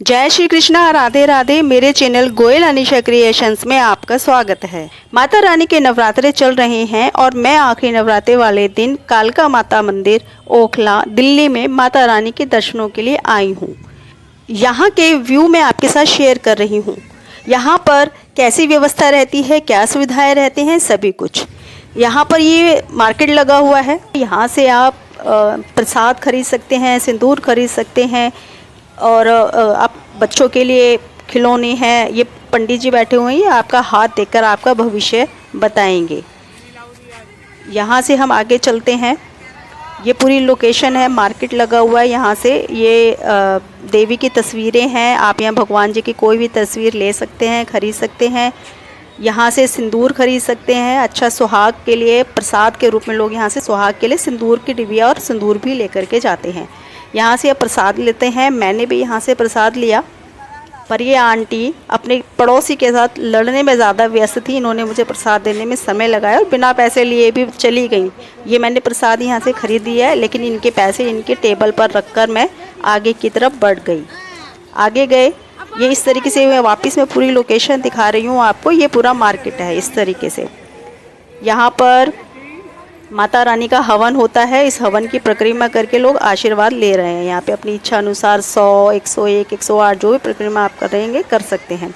जय श्री कृष्णा, राधे राधे। मेरे channel Goyal Anisha creations में आपका स्वागत है। माता रानी के नवरात्रे चल रहे हैं और मैं आखिरी नवरात्रे वाले दिन कालका माता मंदिर ओखला दिल्ली में माता रानी के दर्शनों के लिए आई हूँ। यहाँ के व्यू मैं आपके साथ शेयर कर रही हूँ। यहाँ पर कैसी व्यवस्था रहती है, क्या सुविधाएं रहती हैं, सभी कुछ। यहाँ पर ये मार्केट लगा हुआ है। यहाँ से आप प्रसाद खरीद सकते हैं, सिंदूर खरीद सकते हैं और आप बच्चों के लिए खिलौने हैं। ये पंडित जी बैठे हुए हैं, ये आपका हाथ देखकर आपका भविष्य बताएंगे। यहाँ से हम आगे चलते हैं। ये पूरी लोकेशन है, मार्केट लगा हुआ है। यहाँ से ये देवी की तस्वीरें हैं। आप यहाँ भगवान जी की कोई भी तस्वीर ले सकते हैं, खरीद सकते हैं। यहाँ से सिंदूर खरीद सकते हैं। अच्छा, सुहाग के लिए प्रसाद के रूप में लोग यहाँ से सुहाग के लिए सिंदूर की डिबिया और सिंदूर भी लेकर के जाते हैं। यहाँ से आप प्रसाद लेते हैं। मैंने भी यहाँ से प्रसाद लिया, पर ये आंटी अपने पड़ोसी के साथ लड़ने में ज़्यादा व्यस्त थी। इन्होंने मुझे प्रसाद देने में समय लगाया और बिना पैसे लिए भी चली गई। ये मैंने प्रसाद यहाँ से खरीद लिया है, लेकिन इनके पैसे इनके टेबल पर रखकर मैं आगे की तरफ बढ़ गई। आगे गए, ये इस तरीके से मैं वापस में पूरी लोकेशन दिखा रही हूँ आपको। ये पूरा मार्केट है इस तरीके से। यहाँ पर माता रानी का हवन होता है। इस हवन की परिक्रमा करके लोग आशीर्वाद ले रहे हैं। यहाँ पे अपनी इच्छा अनुसार 100, 101, 108 जो भी परिक्रमा आप कर रहेंगे कर सकते हैं।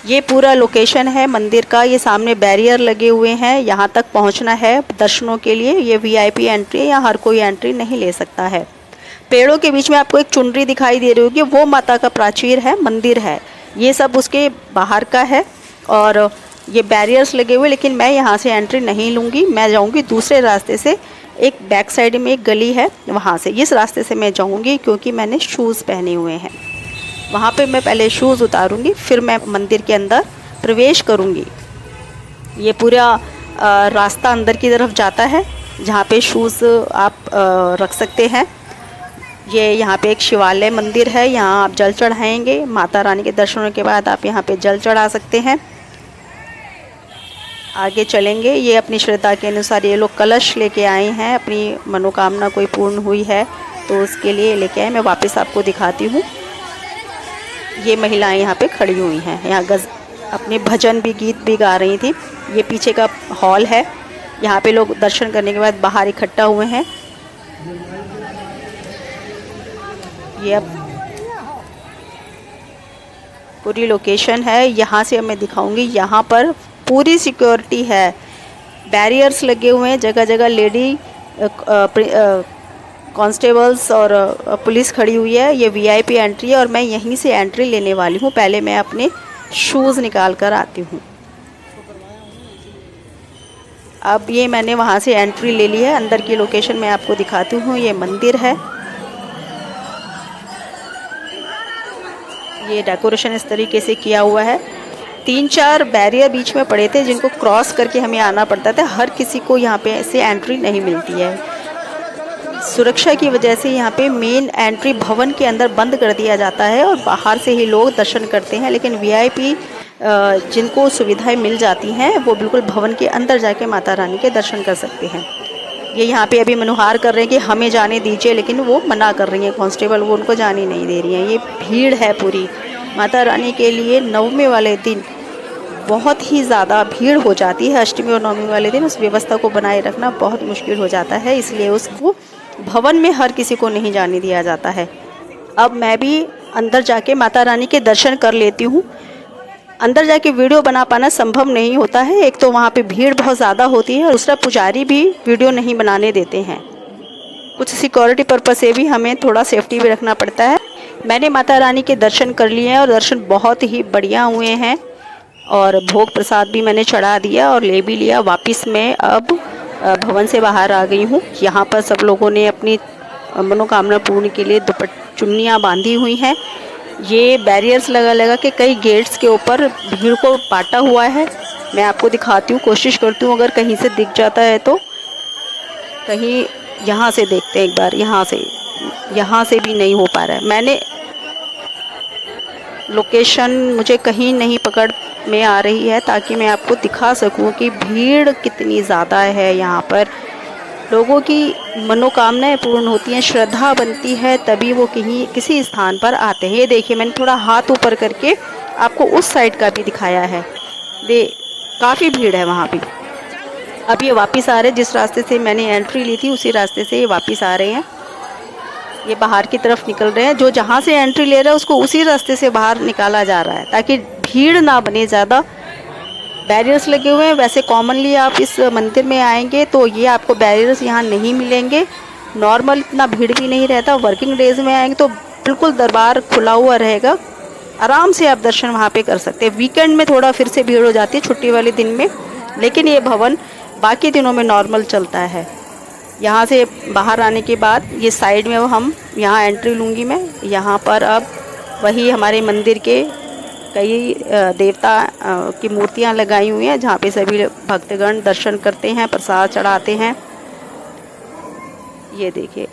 ये पूरा लोकेशन है मंदिर का। ये सामने बैरियर लगे हुए हैं। यहाँ तक पहुँचना है दर्शनों के लिए। ये वीआईपी एंट्री है, यहाँ हर कोई एंट्री नहीं ले सकता है। पेड़ों के बीच में आपको एक चुनरी दिखाई दे रही होगी, वो माता का प्राचीर है, मंदिर है। ये सब उसके बाहर का है और ये बैरियर्स लगे हुए, लेकिन मैं यहाँ से एंट्री नहीं लूँगी। मैं जाऊँगी दूसरे रास्ते से। एक बैक साइड में एक गली है, वहाँ से इस रास्ते से मैं जाऊँगी, क्योंकि मैंने शूज़ पहने हुए हैं। वहाँ पे मैं पहले शूज़ उतारूँगी, फिर मैं मंदिर के अंदर प्रवेश करूँगी। ये पूरा रास्ता अंदर की तरफ जाता है, जहाँ पे शूज़ आप रख सकते हैं। ये यहाँ पे एक शिवालय मंदिर है, यहाँ आप जल चढ़ाएँगे। माता रानी के दर्शनों के बाद आप यहाँ पे जल चढ़ा सकते हैं। आगे चलेंगे। ये अपनी श्रद्धा के अनुसार ये लोग कलश लेके आए हैं। अपनी मनोकामना कोई पूर्ण हुई है तो उसके लिए लेके आए। मैं वापस आपको दिखाती हूँ। ये महिलाएं यहाँ पे खड़ी हुई हैं। यहाँ अपने भजन भी, गीत भी गा रही थी। ये पीछे का हॉल है। यहाँ पे लोग दर्शन करने के बाद बाहर इकट्ठा हुए हैं। ये अब पूरी लोकेशन है। यहाँ से अब मैं दिखाऊंगी। यहाँ पर पूरी सिक्योरिटी है, बैरियर्स लगे हुए हैं, जगह जगह लेडी कांस्टेबल्स और पुलिस खड़ी हुई है। ये वीआईपी एंट्री है और मैं यहीं से एंट्री लेने वाली हूँ। पहले मैं अपने शूज़ निकाल कर आती हूँ। अब ये मैंने वहाँ से एंट्री ले ली है। अंदर की लोकेशन मैं आपको दिखाती हूँ। ये मंदिर है। ये डेकोरेशन इस तरीके से किया हुआ है। 3-4 बैरियर बीच में पड़े थे, जिनको क्रॉस करके हमें आना पड़ता था। हर किसी को यहाँ पे ऐसे एंट्री नहीं मिलती है। सुरक्षा की वजह से यहाँ पे मेन एंट्री भवन के अंदर बंद कर दिया जाता है और बाहर से ही लोग दर्शन करते हैं। लेकिन वीआईपी जिनको सुविधाएं मिल जाती हैं, वो बिल्कुल भवन के अंदर जाके माता रानी के दर्शन कर सकते हैं। ये यहाँ पे अभी मनुहार कर रहे हैं कि हमें जाने दीजिए, लेकिन वो मना कर रही हैं कांस्टेबल, वो उनको जाने नहीं दे रही हैं। ये भीड़ है पूरी। माता रानी के लिए नवमी वाले दिन बहुत ही ज़्यादा भीड़ हो जाती है। अष्टमी और नवमी वाले दिन उस व्यवस्था को बनाए रखना बहुत मुश्किल हो जाता है, इसलिए उसको भवन में हर किसी को नहीं जाने दिया जाता है। अब मैं भी अंदर जाके माता रानी के दर्शन कर लेती हूँ। अंदर जाके वीडियो बना पाना संभव नहीं होता है। एक तो वहाँ पे भीड़ बहुत ज़्यादा होती है और दूसरा पुजारी भी वीडियो नहीं बनाने देते हैं। कुछ सिक्योरिटी पर्पज़ से भी हमें थोड़ा सेफ्टी भी रखना पड़ता है। मैंने माता रानी के दर्शन कर लिए हैं और दर्शन बहुत ही बढ़िया हुए हैं और भोग प्रसाद भी मैंने चढ़ा दिया और ले भी लिया। वापस मैं अब भवन से बाहर आ गई हूँ। यहाँ पर सब लोगों ने अपनी मनोकामना पूर्ण के लिए चुन्नियाँ बांधी हुई हैं। ये बैरियर्स लगा लगा के कई गेट्स के ऊपर भीड़ को बांटा हुआ है। मैं आपको दिखाती हूँ, कोशिश करती हूँ अगर कहीं से दिख जाता है तो। कहीं यहाँ से देखते हैं एक बार। यहाँ से भी नहीं हो पा रहा है। मैंने लोकेशन मुझे कहीं नहीं पकड़ में आ रही है, ताकि मैं आपको दिखा सकूं कि भीड़ कितनी ज़्यादा है यहाँ पर। लोगों की मनोकामनाएं पूर्ण होती हैं, श्रद्धा बनती है, तभी वो कहीं किसी स्थान पर आते हैं। ये देखिए, मैंने थोड़ा हाथ ऊपर करके आपको उस साइड का भी दिखाया है। काफ़ी भीड़ है वहाँ भी। अब ये वापस आ रहे हैं, जिस रास्ते से मैंने एंट्री ली थी उसी रास्ते से ये वापस आ रहे हैं। ये बाहर की तरफ निकल रहे हैं। जो जहाँ से एंट्री ले रहा है उसको उसी रास्ते से बाहर निकाला जा रहा है ताकि भीड़ ना बने ज़्यादा। बैरियर्स लगे हुए हैं। वैसे कॉमनली आप इस मंदिर में आएंगे तो ये आपको बैरियर्स यहाँ नहीं मिलेंगे। नॉर्मल इतना भीड़ भी नहीं रहता। वर्किंग डेज में आएंगे तो बिल्कुल दरबार खुला हुआ रहेगा, आराम से आप दर्शन वहाँ पे कर सकते हैं। वीकेंड में थोड़ा फिर से भीड़ हो जाती है, छुट्टी वाले दिन में, लेकिन ये भवन बाकी दिनों में नॉर्मल चलता है। यहाँ से बाहर आने के बाद ये साइड में हम यहाँ एंट्री लूँगी मैं। यहाँ पर अब वही हमारे मंदिर के कई देवता की मूर्तियाँ लगाई हुई हैं, जहाँ पे सभी भक्तगण दर्शन करते हैं, प्रसाद चढ़ाते हैं। ये देखिए,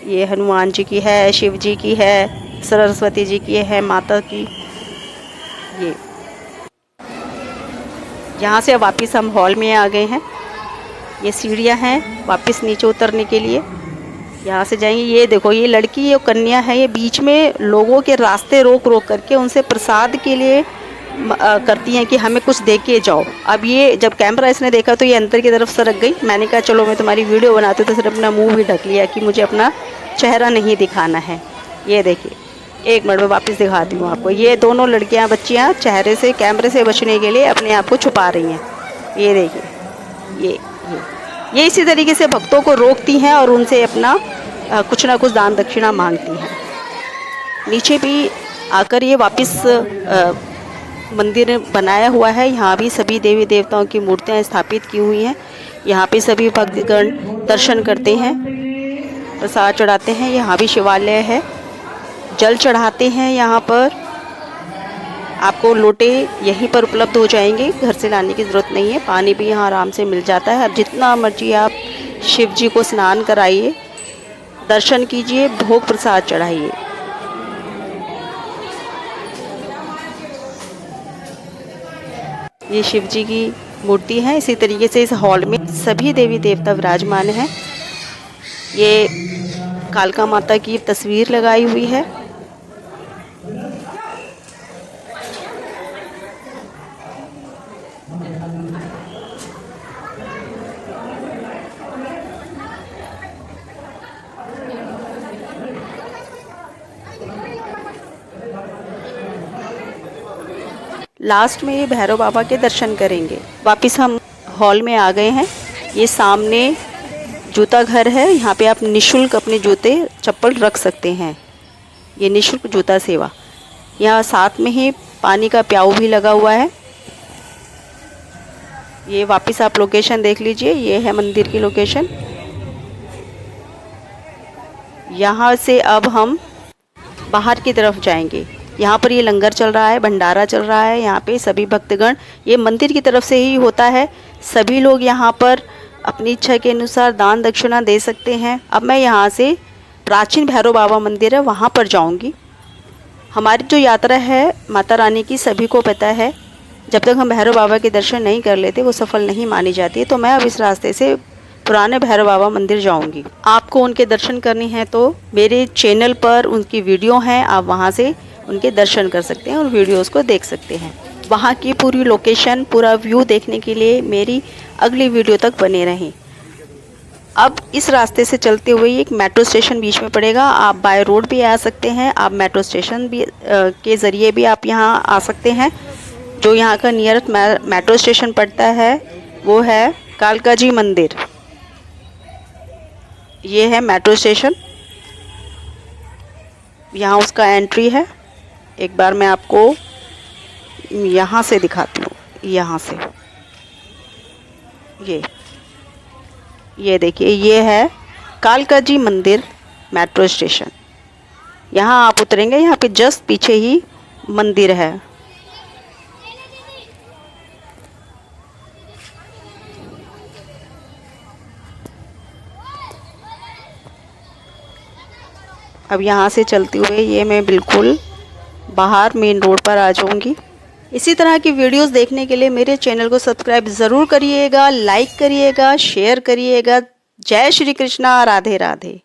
ये हनुमान जी की है, शिव जी की है, सरस्वती जी की है, माता की। ये यहाँ से वापस हम हॉल में आ गए हैं। ये सीढ़ियाँ हैं वापस नीचे उतरने के लिए। यहाँ से जाएंगे। ये देखो, ये लड़की और कन्या है, ये बीच में लोगों के रास्ते रोक रोक करके उनसे प्रसाद के लिए करती हैं कि हमें कुछ दे के जाओ। अब ये जब कैमरा इसने देखा तो ये अंदर की तरफ सरक गई। मैंने कहा चलो मैं तुम्हारी वीडियो बनाती हूँ, तो सिर्फ अपना मुंह भी ढक लिया कि मुझे अपना चेहरा नहीं दिखाना है। ये देखिए, एक मिनट में वापस दिखाती हूँ आपको। ये दोनों लड़कियाँ बच्चियाँ चेहरे से कैमरे से बचने के लिए अपने आप को छुपा रही हैं। ये देखिए, ये इसी तरीके से भक्तों को रोकती हैं और उनसे अपना कुछ ना कुछ दान दक्षिणा मांगती हैं। नीचे भी आकर ये वापस मंदिर बनाया हुआ है। यहाँ भी सभी देवी देवताओं की मूर्तियाँ स्थापित की हुई हैं। यहाँ पे सभी भक्तगण दर्शन करते हैं, प्रसाद चढ़ाते हैं। यहाँ भी शिवालय है, जल चढ़ाते हैं। यहाँ पर आपको लोटे यहीं पर उपलब्ध हो जाएंगे, घर से लाने की ज़रूरत नहीं है। पानी भी यहाँ आराम से मिल जाता है। अब जितना मर्जी आप शिव जी को स्नान कराइए, दर्शन कीजिए, भोग प्रसाद चढ़ाइए। ये शिव जी की मूर्ति है। इसी तरीके से इस हॉल में सभी देवी देवता विराजमान हैं। ये कालका माता की तस्वीर लगाई हुई है। लास्ट में ये भैरव बाबा के दर्शन करेंगे। वापस हम हॉल में आ गए हैं। ये सामने जूता घर है। यहाँ पे आप निशुल्क अपने जूते चप्पल रख सकते हैं। ये निशुल्क जूता सेवा। यहाँ साथ में ही पानी का प्याऊ भी लगा हुआ है। ये वापस आप लोकेशन देख लीजिए। ये है मंदिर की लोकेशन। यहाँ से अब हम बाहर की तरफ जाएंगे। यहाँ पर ये लंगर चल रहा है, भंडारा चल रहा है। यहाँ पे सभी भक्तगण, ये मंदिर की तरफ से ही होता है। सभी लोग यहाँ पर अपनी इच्छा के अनुसार दान दक्षिणा दे सकते हैं। अब मैं यहाँ से प्राचीन भैरव बाबा मंदिर है वहाँ पर जाऊँगी। हमारी जो यात्रा है माता रानी की सभी को पता है, जब तक हम भैरव बाबा के दर्शन नहीं कर लेते वो सफल नहीं मानी जाती। तो मैं अब इस रास्ते से पुराने भैरव बाबा मंदिर जाऊंगी। आपको उनके दर्शन करने हैं तो मेरे चैनल पर उनकी वीडियो हैं, आप वहां से उनके दर्शन कर सकते हैं और वीडियोस को देख सकते हैं। वहां की पूरी लोकेशन, पूरा व्यू देखने के लिए मेरी अगली वीडियो तक बने रहें। अब इस रास्ते से चलते हुए एक मेट्रो स्टेशन बीच में पड़ेगा। आप बाय रोड भी आ सकते हैं, आप मेट्रो स्टेशन भी के ज़रिए भी आप यहाँ आ सकते हैं। जो यहाँ का नियरेस्ट मेट्रो स्टेशन पड़ता है वो है कालका जी मंदिर। ये है मेट्रो स्टेशन, यहाँ उसका एंट्री है। एक बार मैं आपको यहाँ से दिखाती हूँ। यहाँ से ये देखिए, ये है कालका जी मंदिर मेट्रो स्टेशन। यहाँ आप उतरेंगे, यहाँ पे जस्ट पीछे ही मंदिर है। अब यहाँ से चलते हुए ये मैं बिल्कुल बाहर मेन रोड पर आ जाऊँगी। इसी तरह की वीडियोस देखने के लिए मेरे चैनल को सब्सक्राइब ज़रूर करिएगा, लाइक करिएगा, शेयर करिएगा। जय श्री कृष्णा, राधे राधे।